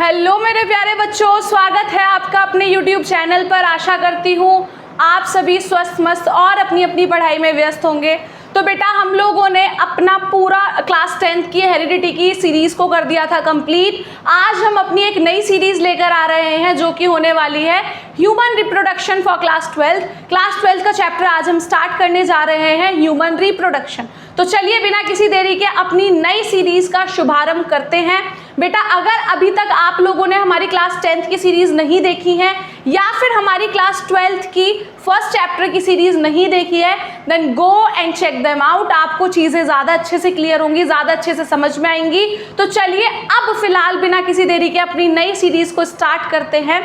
Hello मेरे प्यारे बच्चों, स्वागत है आपका अपने YouTube चैनल पर। आशा करती हूँ आप सभी स्वस्थ मस्त और अपनी अपनी पढ़ाई में व्यस्त होंगे। तो बेटा हम लोगों ने अपना पूरा क्लास 10th की हेरिडिटी की सीरीज़ को कर दिया था कंप्लीट। आज हम अपनी एक नई सीरीज़ लेकर आ रहे हैं जो कि होने वाली है human reproduction for class 12। Class 12 का चैप्टर आज हम स्टार्ट करने जा रहे हैं ह्यूमन रिप्रोडक्शन। तो चलिए बिना किसी देरी के अपनी नई सीरीज़ का शुभारंभ करते हैं। बेटा अगर अभी तक आप लोगों ने हमारी क्लास 10th की सीरीज़ नहीं देखी है या फिर हमारी क्लास 12th की फर्स्ट चैप्टर की सीरीज़ नहीं देखी है, then go and check them out. आपको चीज़ें ज़्यादा अच्छे से क्लियर होंगी, ज़्यादा अच्छे से समझ में आएंगी। तो चलिए अब फिलहाल बिना किसी देरी के अपनी नई सीरीज़ को स्टार्ट करते हैं।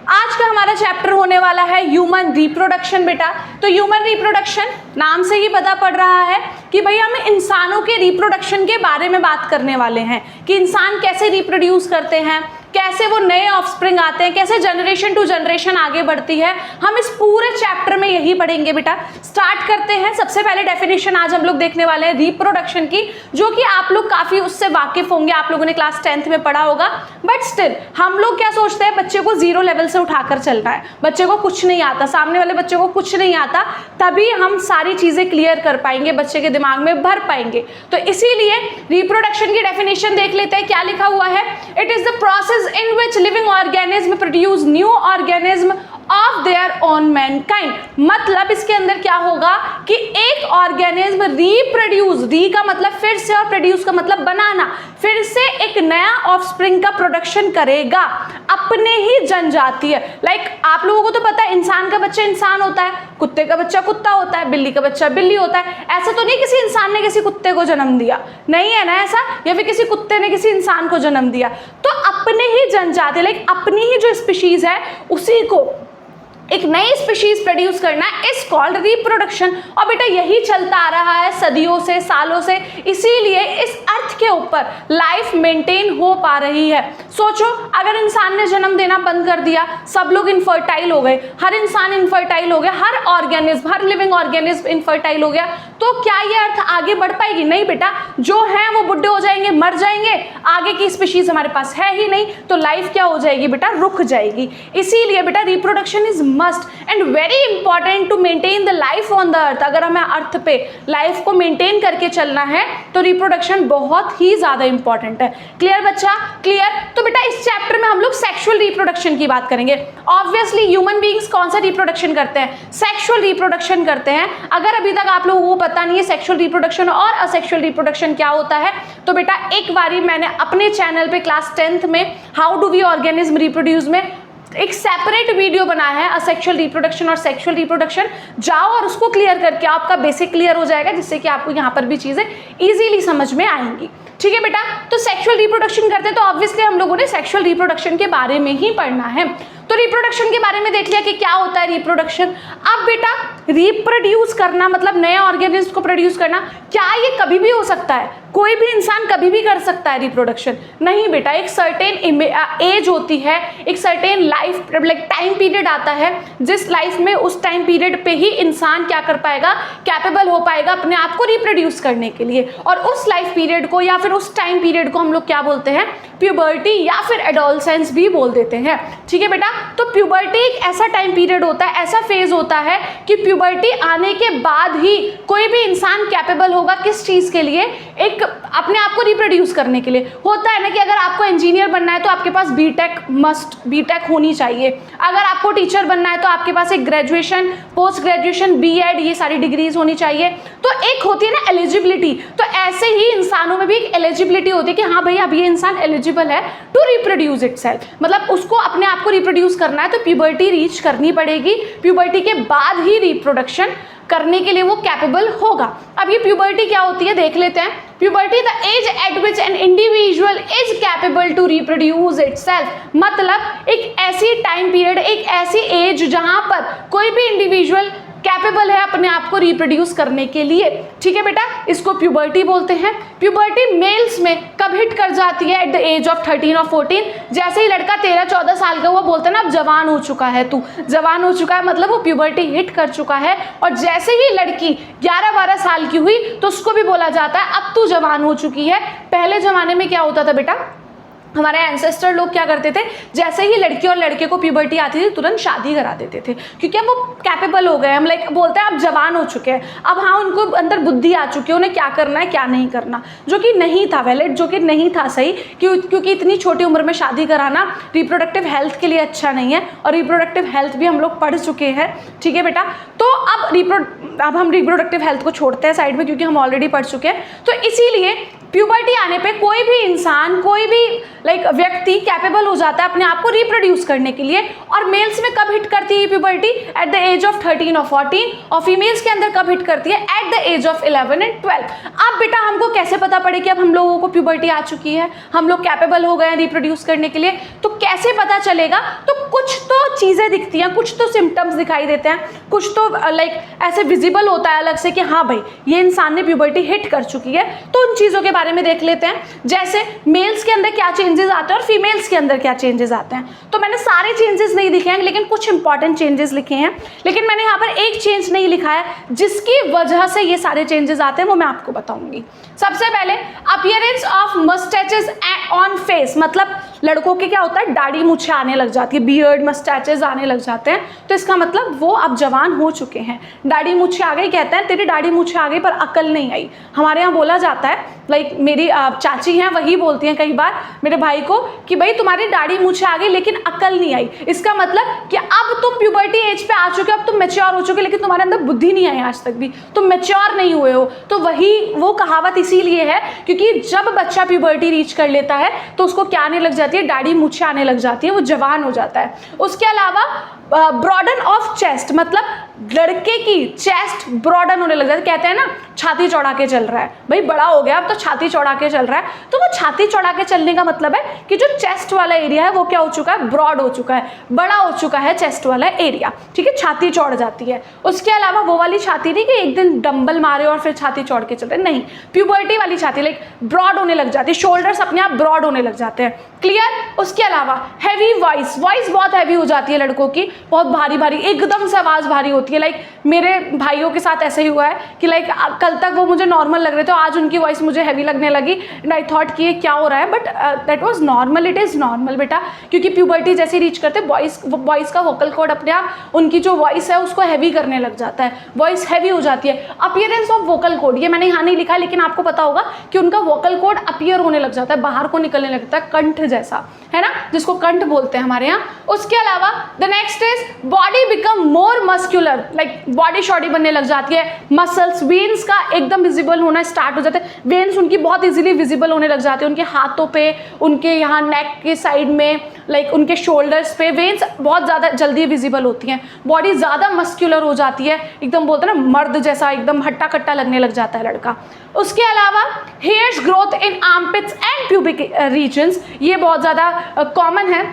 आज का हमारा चैप्टर होने वाला है ह्यूमन रिप्रोडक्शन। बेटा तो ह्यूमन रिप्रोडक्शन नाम से ही पता पड़ रहा है कि भैया हम इंसानों के रिप्रोडक्शन के बारे में बात करने वाले हैं कि इंसान कैसे रिप्रोड्यूस करते हैं, कैसे वो नए ऑफस्प्रिंग आते हैं, कैसे जनरेशन टू जनरेशन आगे बढ़ती है। हम इस पूरे चैप्टर में यही पढ़ेंगे। बेटा स्टार्ट करते हैं। सबसे पहले डेफिनेशन आज हम लोग देखने वाले हैं रिप्रोडक्शन की, जो कि आप लोग काफ़ी उससे वाकिफ होंगे, आप लोगों ने क्लास 10th में पढ़ा होगा। बट स्टिल हम लोग क्या सोचते हैं, बच्चे को जीरो लेवल से उठाकर चलना है, बच्चे को कुछ नहीं आता, सामने वाले बच्चे को कुछ नहीं आता, तभी हम सारी चीज़ें क्लियर कर पाएंगे, बच्चे के दिमाग में भर पाएंगे। तो इसीलिए रिप्रोडक्शन की डेफिनेशन देख लेते हैं। क्या लिखा हुआ है? It is the process in which living organism produce new organism of their own mankind। मतलब इसके अंदर क्या होगा कि एक ऑर्गेनिज्म रिप्रोड्यूस, री का मतलब फिर से और प्रोड्यूस का मतलब बनाना, फिर से एक नया ऑफस्प्रिंग का प्रोडक्शन करेगा अपने ही जनजातीय। लाइक आप लोगों को तो पता है इंसान का बच्चा इंसान होता है, कुत्ते का बच्चा कुत्ता होता है, बिल्ली का बच्चा बिल्ली होता है। ऐसा तो नहीं किसी इंसान ने किसी कुत्ते को जन्म दिया, नहीं है ना ऐसा, या फिर किसी कुत्ते ने किसी इंसान को जन्म दिया। तो अपने ही जनजाति, लाइक अपनी ही जो स्पीशीज है उसी को एक नई स्पीशीज प्रोड्यूस करना इज कॉल्ड रिप्रोडक्शन। और बेटा यही चलता आ रहा है सदियों से, सालों से, इसीलिए इस अर्थ के ऊपर लाइफ मेंटेन हो पा रही है। सोचो अगर इंसान ने जन्म देना बंद कर दिया, सब लोग इनफर्टाइल हो गए, हर इंसान इनफर्टाइल हो गया, हर ऑर्गेनिज्म, हर लिविंग ऑर्गेनिज्म इनफर्टाइल हो गया, तो क्या ये अर्थ आगे बढ़ पाएगी? नहीं बेटा, जो है वो बुढ़े हो जाएंगे, मर जाएंगे, आगे की स्पीशीज हमारे पास है ही नहीं, तो लाइफ क्या हो जाएगी बेटा? रुक जाएगी। इसीलिए बेटा reproduction is must and very important to maintain the life on the earth. अगर हमें अर्थ पे लाइफ को मेंटेन करके चलना है तो रिप्रोडक्शन बहुत ही ज्यादा इंपॉर्टेंट है। क्लियर बच्चा? क्लियर। तो बेटा इस चैप्टर में हम लोग सेक्सुअल रिप्रोडक्शन की बात करेंगे। ऑब्वियसली ह्यूमन बीइंग्स कौन सा रिप्रोडक्शन करते हैं? सेक्सुअल रिप्रोडक्शन करते हैं। अगर अभी तक आप लोगों को पता नहीं है सेक्सुअल रिप्रोडक्शन और असेक्सुअल रिप्रोडक्शन क्या होता है, तो बेटा एक बारी मैंने अपने चैनल पे क्लास 10th में how do we organism reproduce में एक सेपरेट वीडियो बनाया है, असेक्सुअल रिप्रोडक्शन और सेक्सुअल रिप्रोडक्शन। जाओ और उसको क्लियर करके आपका बेसिक क्लियर हो जाएगा, जिससे कि आपको यहाँ पर भी चीज़ें इजीली समझ में आएंगी। ठीक है बेटा, तो सेक्सुअल रिप्रोडक्शन करते हैं तो ऑब्वियसली हम लोगों ने सेक्सुअल रिप्रोडक्शन के बारे में ही पढ़ना है। तो रिप्रोडक्शन के बारे में देख लिया कि क्या होता है रिप्रोडक्शन। अब बेटा रिप्रोड्यूस करना मतलब नए ऑर्गेनिज्म को प्रोड्यूस करना, क्या ये कभी भी हो सकता है? कोई भी इंसान कभी भी कर सकता है रिप्रोडक्शन? नहीं बेटा, एक सर्टेन एज होती है, एक certain life like time period आता है, जिस लाइफ में उस टाइम पीरियड पे ही इंसान क्या कर पाएगा, कैपेबल हो पाएगा अपने आप को रिप्रोड्यूस करने के लिए। और उस लाइफ पीरियड को या फिर उस टाइम पीरियड को हम लोग क्या बोलते हैं? प्यूबर्टी या फिर एडोलसेंस भी बोल देते हैं। ठीक है बेटा, तो प्यूबर्टी एक ऐसा टाइम पीरियड होता है, ऐसा फेज होता है कि प्यूबर्टी आने के बाद ही कोई भी इंसान कैपेबल होगा किस चीज़ के लिए? एक अपने आप को रिप्रोड्यूस करने के लिए। होता है ना कि अगर आपको इंजीनियर बनना है तो आपके पास बीटेक होनी चाहिए, अगर आपको टीचर बनना है तो आपके पास एक ग्रेजुएशन, पोस्ट ग्रेजुएशन, बीएड, ये सारी डिग्रीज होनी चाहिए। तो एक होती है ना एलिजिबिलिटी, तो ऐसे ही इंसानों में भी एक एलिजिबिलिटी होती है कि हाँ भाई अब ये इंसान एलिजिबल है टू रिप्रोड्यूस इटसेल्फ, मतलब उसको अपने आप को रिप्रोड्यूस करना है तो प्यूबर्टी रीच करनी पड़ेगी। प्यूबर्टी के बाद ही रिप्रोडक्शन करने के लिए वो कैपेबल होगा। अब ये प्यूबर्टी क्या होती है देख लेते हैं। Puberty the age at which an individual is capable to reproduce itself, मतलब एक ऐसी टाइम पीरियड, एक ऐसी एज जहां पर कोई भी इंडिविजुअल कैपेबल है अपने आप को रिप्रोड्यूस करने के लिए। ठीक है बेटा, इसको प्यूबर्टी बोलते हैं। प्यूबर्टी मेल्स में कब हिट कर जाती है? एट द एज ऑफ 13 और 14। जैसे ही लड़का 13-14 साल का हुआ, बोलते हैं ना अब जवान हो चुका है, तू जवान हो चुका है, मतलब वो प्यूबर्टी हिट कर चुका है। और जैसे ही लड़की 11-12 साल की हुई तो उसको भी बोला जाता है अब तू जवान हो चुकी है। पहले जमाने में क्या होता था बेटा, हमारे एंसेस्टर लोग क्या करते थे, जैसे ही लड़की और लड़के को प्यूबर्टी आती थी तुरंत शादी करा देते थे, क्योंकि अब वो कैपेबल हो गए, हम लाइक बोलते हैं अब जवान हो चुके हैं, अब हाँ उनको अंदर बुद्धि आ चुकी है, उन्हें क्या करना है क्या नहीं करना, जो कि नहीं था वैलिड, जो कि नहीं था सही, क्योंकि इतनी छोटी उम्र में शादी कराना रिप्रोडक्टिव हेल्थ के लिए अच्छा नहीं है, और रिप्रोडक्टिव हेल्थ भी हम लोग पढ़ चुके हैं, ठीक है बेटा। तो अब हम रिप्रोडक्टिव हेल्थ को छोड़ते हैं साइड में, क्योंकि हम ऑलरेडी पढ़ चुके हैं। तो इसीलिए प्यूबर्टी आने पे कोई भी इंसान, कोई भी लाइक व्यक्ति कैपेबल हो जाता है अपने आप को रिप्रोड्यूस करने के लिए। और मेल्स में कब हिट करती है puberty? At the age of 13 और 14, और फीमेल्स के अंदर कब हिट करती है? At the age of 11 and 12। अब बेटा हमको कैसे पता पड़े कि अब हम लोगों को प्यूबर्टी आ चुकी है, हम लोग कैपेबल हो गए हैं रिप्रोड्यूस करने के लिए? तो कैसे पता चलेगा? तो कुछ तो चीज़ें दिखती हैं, कुछ तो सिम्टम्स दिखाई देते हैं, कुछ तो लाइक ऐसे विजिबल होता है अलग से कि हाँ भाई ये इंसान ने प्यूबर्टी हिट कर चुकी है। तो उन चीज़ों के बारे में देख लेते हैं, जैसे मेल्स के अंदर क्या चेंजेस आते हैं और फीमेल्स के अंदर क्या चेंजेस आते हैं। तो मैंने सारे चेंजेस नहीं लिखे हैं, लेकिन कुछ इंपॉर्टेंट चेंजेस लिखे हैं। लेकिन मैंने यहाँ पर एक चेंज नहीं लिखा है जिसकी वजह से ये सारे चेंजेस आते हैं, वो मैं आपको बताऊंगी। सबसे पहले अपीयरेंस ऑफ मस्टैचेस ऑन फेस, मतलब लड़कों के क्या होता है, दाढ़ी मूछे आने लग जाती है, बियर्ड मस्टैचेस आने लग जाते हैं। तो इसका मतलब वो अब जवान हो चुके हैं। दाढ़ी मूछे आ गई, कहते हैं तेरी दाढ़ी मूछे आ गई पर अकल नहीं आई। हमारे यहाँ बोला जाता है, लाइक मेरी चाची हैं वही बोलती हैं कई बार मेरे भाई को कि भाई तुम्हारी दाढ़ी मूछे आ गई लेकिन अकल नहीं आई। इसका मतलब कि अब तुम प्यूबर्टी एज पे आ चुके हो, अब तुम मैच्योर हो चुके, लेकिन तुम्हारे अंदर बुद्धि नहीं आई आज तक भी, तुम मैच्योर नहीं हुए हो। तो वही वो कहावत इसीलिए है क्योंकि जब बच्चा प्यूबर्टी रीच कर लेता है तो उसको क्या आने लग जाती है, दाढ़ी मूछे आने लग जाती है, वो जवान हो जाता है। उसके अलावा ब्रॉडन ऑफ चेस्ट, मतलब लड़के की चेस्ट ब्रॉडन होने लग जाती है। कहते हैं ना छाती चौड़ा के चल रहा है, भाई बड़ा हो गया अब तो छाती चौड़ा के चल रहा है। तो वो छाती चौड़ा के चलने का मतलब है कि जो चेस्ट वाला एरिया है वो क्या हो चुका है, ब्रॉड हो चुका है, बड़ा हो चुका है चेस्ट वाला एरिया, ठीक है, छाती चौड़ जाती है। उसके अलावा वो वाली छाती नहीं कि एक दिन डंबल मारे और फिर छाती चौड़ के चल रहे, नहीं, प्यूबर्टी वाली छाती लाइक ब्रॉड होने लग जाती है, शोल्डर्स अपने आप ब्रॉड होने लग जाते हैं, क्लियर। उसके अलावा हैवी वॉइस बहुत हैवी हो जाती है लड़कों की, बहुत भारी भारी, एकदम से आवाज़ भारी होती है। लाइक मेरे भाइयों के साथ ऐसे ही हुआ है कि लाइक कल तक वो मुझे नॉर्मल लग रहे थे, आज उनकी वॉइस मुझे हैवी लगने लगी एंड आई थॉट कि ये क्या हो रहा है, but that was normal, it is normal बेटा, क्योंकि प्यूबर्टी जैसे रीच करते वॉइस का वोकल कॉर्ड अपने आप उनकी जो वॉइस है उसको हैवी करने लग जाता है, वॉइस हैवी हो जाती है। अपीयरेंस ऑफ वोकल कॉर्ड, ये मैंने यहाँ नहीं लिखा लेकिन आपको पता होगा कि उनका वोकल कॉर्ड अपीयर होने लग जाता है, बाहर को निकलने लगता है, कंठ जैसा, है ना, जिसको कंठ बोलते हैं हमारे यहाँ। उसके अलावा the next is body become more muscular, like body shoddy बनने लग जाती है, मसल्स, वेन्स का एकदम विजिबल होना स्टार्ट हो जाते हैं, वेन्स उनकी बहुत इजीली विजिबल होने लग जाते हैं, उनके हाथों पे, उनके यहाँ नेक के साइड में, लाइक उनके शोल्डर्स पे वेन्स बहुत ज़्यादा जल्दी विजिबल होती हैं, बॉडी ज़्यादा मस्क्यूलर हो जाती है, एकदम बोलते हैं ना मर्द जैसा, एकदम हट्टा कट्टा लगने लग जाता है लड़का। उसके अलावा hairs growth in armpits and pubic regions, ये बहुत ज़्यादा कॉमन है,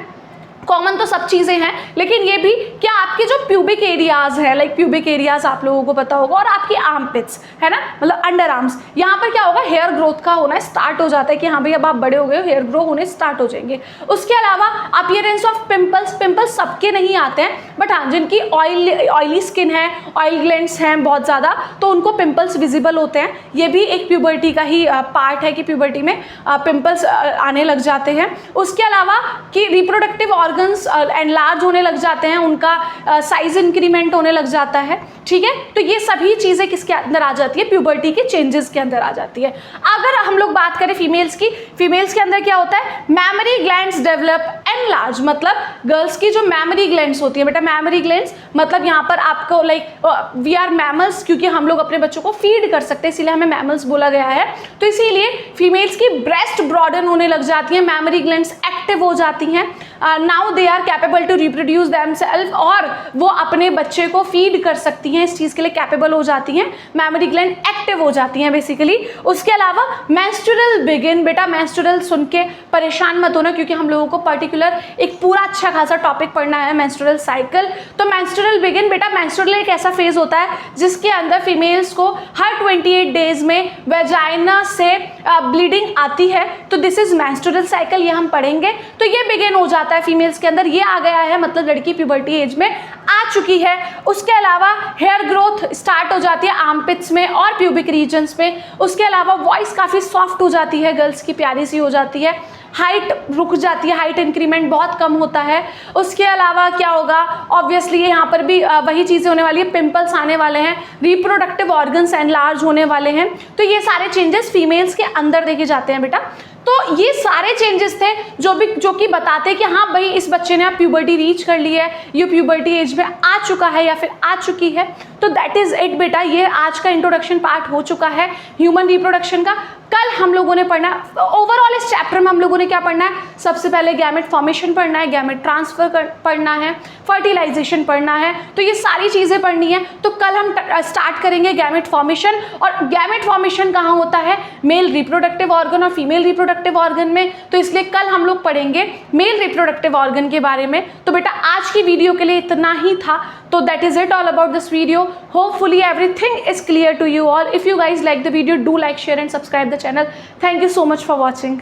कॉमन तो सब चीज़ें हैं लेकिन ये भी क्या आपके जो प्यूबिक एरियाज है, लाइक प्यूबिक एरियाज आप लोगों को पता होगा, और आपकी आर्मपिट्स है ना, मतलब अंडर आर्म्स, यहाँ पर क्या होगा, हेयर ग्रोथ का होना स्टार्ट हो जाता है कि हाँ भाई अब आप बड़े हो गए हो, हेयर ग्रो होने स्टार्ट हो जाएंगे। उसके अलावा अपीयरेंस ऑफ पिंपल्स, पिंपल्स सबके नहीं आते हैं बट हाँ जिनकी ऑयली स्किन है, ऑयल ग्लैंड्स हैं बहुत ज़्यादा, तो उनको पिंपल्स विजिबल होते हैं। ये भी एक प्यूबर्टी का ही पार्ट है कि प्यूबर्टी में पिंपल्स आने लग जाते हैं। उसके अलावा कि रिप्रोडक्टिव ऑर्गन्स एनलार्ज होने लग जाते हैं, उनका साइज इंक्रीमेंट होने लग जाता है, ठीक है। तो ये सभी चीज़ें किसके अंदर आ जाती है, प्यूबर्टी के चेंजेस के अंदर आ जाती है। अगर हम लोग बात करें फीमेल्स की, फीमेल्स के अंदर क्या होता है, मैमरी ग्लैंड्स डेवलप एनलार्ज, मतलब गर्ल्स की जो मैमरी ग्लैंड्स होती है बेटा, मैमरी ग्लैंड्स मतलब यहाँ पर आपको लाइक वी आर मैमल्स, क्योंकि हम लोग अपने बच्चों को फीड कर सकते हैं इसीलिए हमें मैमल्स बोला गया है। तो इसीलिए फीमेल्स की ब्रेस्ट ब्रॉडन होने लग जाती है, मैमरी ग्लैंड्स एक्टिव हो जाती हैं, now they are capable to reproduce themselves, और वो अपने बच्चे को फीड कर सकती हैं, इस चीज़ के लिए कैपेबल हो जाती हैं, मैमरी ग्लैंड एक्टिव हो जाती हैं बेसिकली। उसके अलावा मेंस्ट्रुअल बिगिन, बेटा मेंस्ट्रुअल सुन के परेशान मत होना क्योंकि हम लोगों को पर्टिकुलर एक पूरा अच्छा खासा टॉपिक पढ़ना है, मेंस्ट्रुअल साइकिल। तो मेंस्ट्रुअल बिगिन बेटा, मेंस्ट्रुअल एक ऐसा फेज होता है जिसके अंदर फीमेल्स को हर 28 डेज में वेजाइना से ब्लीडिंग आती है, तो दिस इज मेंस्ट्रुअल साइकिल, ये हम पढ़ेंगे। तो ये बिगिन हो जाता है फीमेल्स के अंदर, ये आ गया है, मतलब लड़की प्यूबर्टी एज में आ चुकी है। उसके अलावा हेयर ग्रोथ स्टार्ट हो जाती है आर्मपिट्स में और प्यूबिक रीजन्स में। उसके अलावा वॉइस काफ़ी सॉफ्ट हो जाती है, गर्ल्स की प्यारी सी हो जाती है। हाइट रुक जाती है, हाइट इंक्रीमेंट बहुत कम होता है। उसके अलावा क्या होगा, ऑब्वियसली यहाँ पर भी वही चीज़ें होने वाली है, पिंपल्स आने वाले हैं, रिप्रोडक्टिव ऑर्गन्स एनलार्ज होने वाले हैं। तो ये सारे चेंजेस फीमेल्स के अंदर देखे जाते हैं बेटा। तो ये सारे चेंजेस थे जो कि बताते हैं कि हाँ भाई इस बच्चे ने अब प्यूबर्टी रीच कर ली है, ये प्यूबर्टी एज में आ चुका है या फिर आ चुकी है। तो दैट इज़ इट बेटा, ये आज का इंट्रोडक्शन पार्ट हो चुका है ह्यूमन रिप्रोडक्शन का। कल हम लोगों ने पढ़ना, ओवरऑल इस चैप्टर में हम लोगों ने क्या पढ़ना है, सबसे पहले गैमेट फॉर्मेशन पढ़ना है, गैमेट ट्रांसफर पढ़ना है, फर्टिलाइजेशन पढ़ना है। तो ये सारी चीज़ें पढ़नी है। तो कल हम स्टार्ट करेंगे गैमेट फॉर्मेशन। और गैमेट फॉर्मेशन कहाँ होता है, मेल रिप्रोडक्टिव ऑर्गन और फीमेल रिप्रोडक्टिव ऑर्गन में। तो इसलिए कल हम लोग पढ़ेंगे मेल रिप्रोडक्टिव ऑर्गन के बारे में। तो बेटा आज की वीडियो के लिए इतना ही था। तो that is it all about this video. Hopefully everything is clear to you all. If you guys like the video, do like, share and subscribe the channel. Thank you so much for watching.